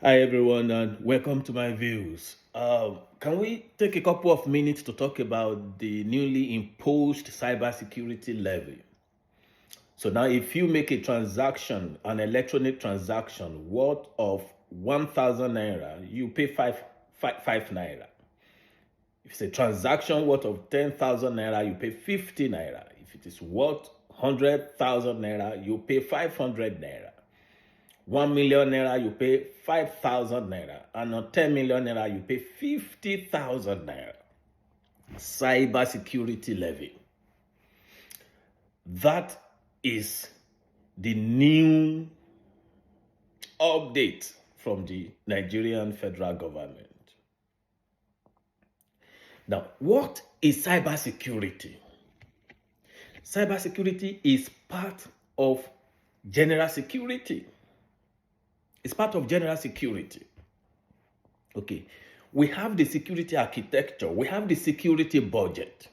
Hi everyone and welcome to my views. Can we take a couple of minutes to talk about the newly imposed cybersecurity levy? So now if you make a transaction, an electronic transaction worth of 1,000 naira, you pay five naira. If it's a transaction worth of 10,000 naira, you pay 50 naira. If it is worth 100,000 naira, you pay 500 naira. 1 million naira, you pay 5,000 naira. And on 10 million naira, you pay 50,000 naira. Cyber security levy. That is the new update from the Nigerian federal government. Now, what is cyber security? Cyber security is part of general security. It's part of general security. Okay, we have the security architecture, we have the security budget.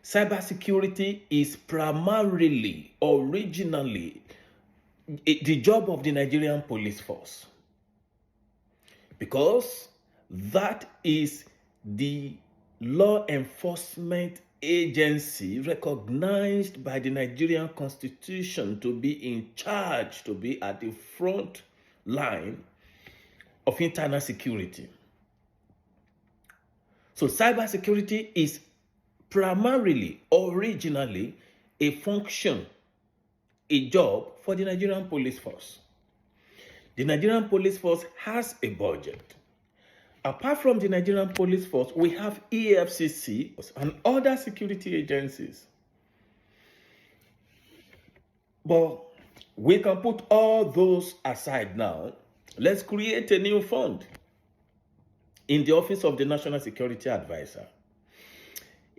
Cybersecurity is primarily, originally, the job of the Nigerian police force, because that is the law enforcement agency recognized by the Nigerian Constitution to be in charge, to be at the front line of internal security. So cybersecurity is primarily, originally, a function, a job for the Nigerian police force. The Nigerian police force has a budget. Apart from the Nigerian police force, we have EFCC and other security agencies. But we can put all those aside now. Let's create a new fund in the Office of the National Security Advisor.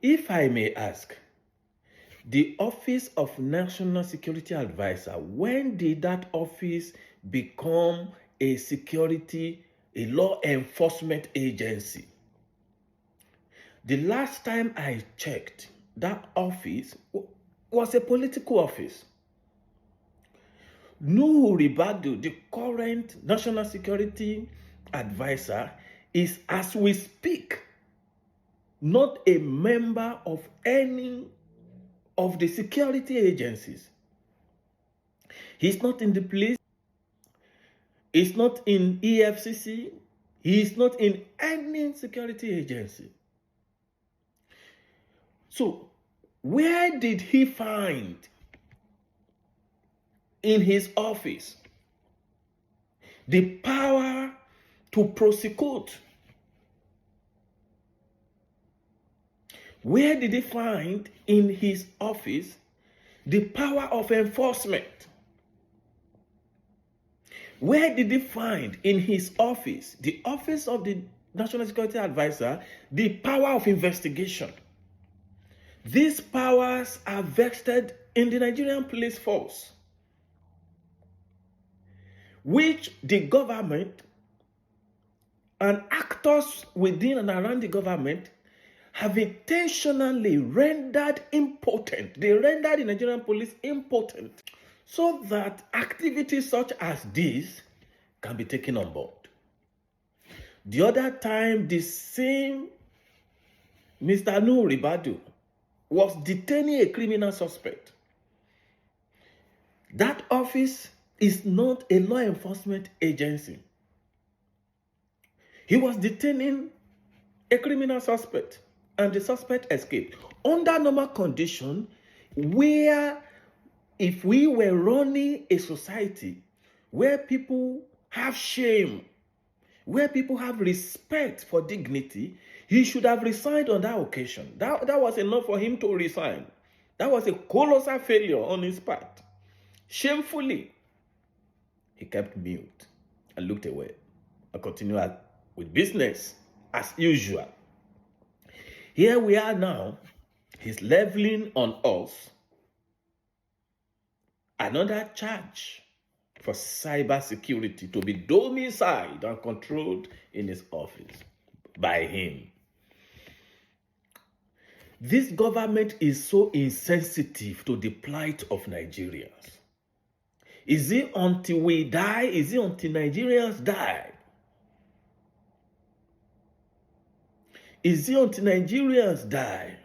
If I may ask, the Office of National Security Advisor, when did that office become a law enforcement agency? The last time I checked, that office was a political office. Nuhu Ribadu, the current National Security Advisor, is, as we speak, not a member of any of the security agencies. He's not in the police, he's not in EFCC, he's not in any security agency. So, where did he find in his office the power to prosecute? Where did he find in his office the power of enforcement? Where did he find in his office, the Office of the National Security Advisor, the power of investigation? These powers are vested in the Nigerian police force, which the government and actors within and around the government have intentionally rendered impotent. They rendered the Nigerian police impotent so that activities such as this can be taken on board. The other time, the same Mr. Nuhu Ribadu was detaining a criminal suspect. That office is not a law enforcement agency. He was detaining a criminal suspect, and the suspect escaped. Under normal condition, where if we were running a society where people have shame, where people have respect for dignity, he should have resigned on that occasion. That was enough for him to resign. That was a colossal failure on his part. Shamefully, he kept mute and looked away and continued with business as usual. Here we are now, he's leveling on us another charge for cybersecurity to be domiciled and controlled in his office by him. This government is so insensitive to the plight of Nigerians. Is it until we die? Is it until Nigerians die? Is it until Nigerians die?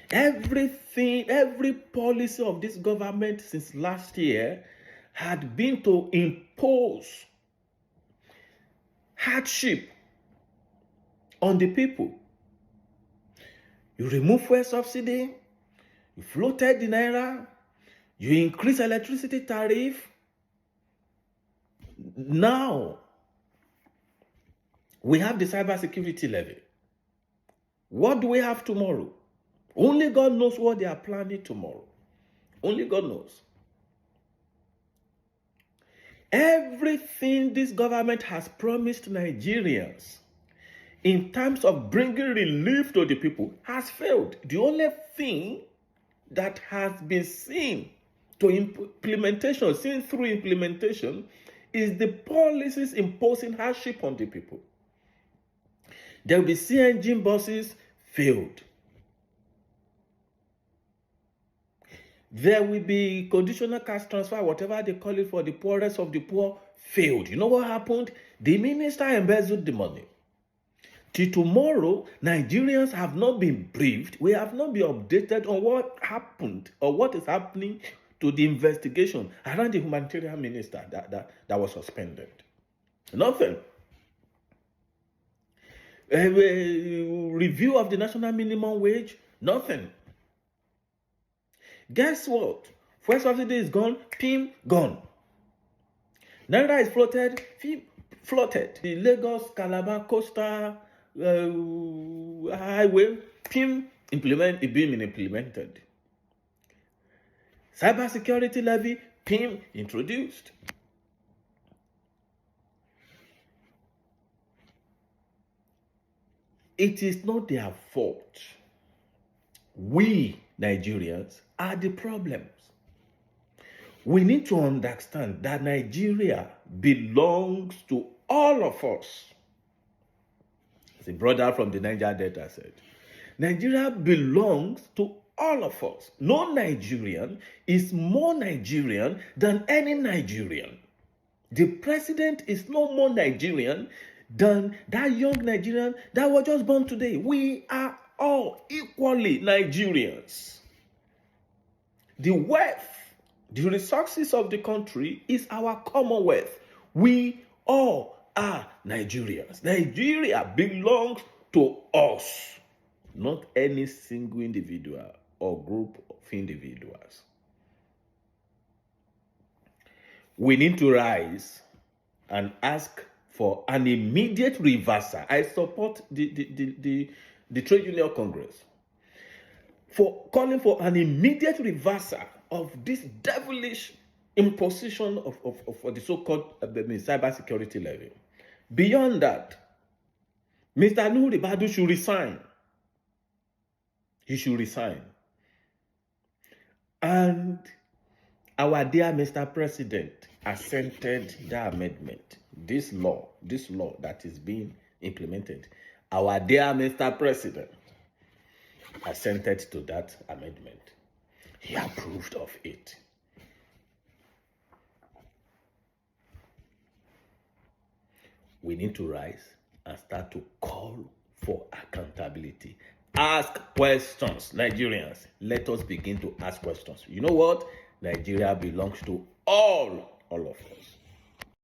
Everything, every policy of this government since last year had been to impose hardship on the people. You remove fuel subsidy, you floated the naira, you increase electricity tariff. Now, we have the cybersecurity levy. What do we have tomorrow? Only God knows what they are planning tomorrow. Only God knows. Everything this government has promised Nigerians in terms of bringing relief to the people has failed. The only thing that has been seen to implementation, seen through implementation, is the policies imposing hardship on the people. There will be CNG buses, failed. There will be conditional cash transfer, whatever they call it, for the poorest of the poor, failed. You know what happened? The minister embezzled the money. Till tomorrow, Nigerians have not been briefed. We have not been updated on what happened or what is happening to the investigation around the humanitarian minister that was suspended. Nothing. A review of the national minimum wage, nothing. Guess what? Fuel subsidy is gone, PIM gone. Naira is floated, PIM floated. The Lagos Calabar coastal highway, PIM being implemented. Cybersecurity levy, PIM introduced. It is not their fault. We Nigerians are the problems. We need to understand that Nigeria belongs to all of us. As a brother from the Niger Delta said, Nigeria belongs to all of us. No Nigerian is more Nigerian than any Nigerian. The president is no more Nigerian than that young Nigerian that was just born today. We are all equally Nigerians. The wealth, the resources of the country is our commonwealth. We all are Nigerians. Nigeria belongs to us, not any single individual or group of individuals. We need to rise and ask for an immediate reversal. I support the Trade Union Congress for calling for an immediate reversal of this devilish imposition of the so-called cybersecurity levy. Beyond that, Mr. Nuhu Ribadu should resign. He should resign. And our dear Mr. President assented the amendment. This law that is being implemented. Our dear Mr. President assented to that amendment. He approved of it. We need to rise and start to call for accountability. Ask questions, Nigerians. Let us begin to ask questions. You know what? Nigeria belongs to all of us.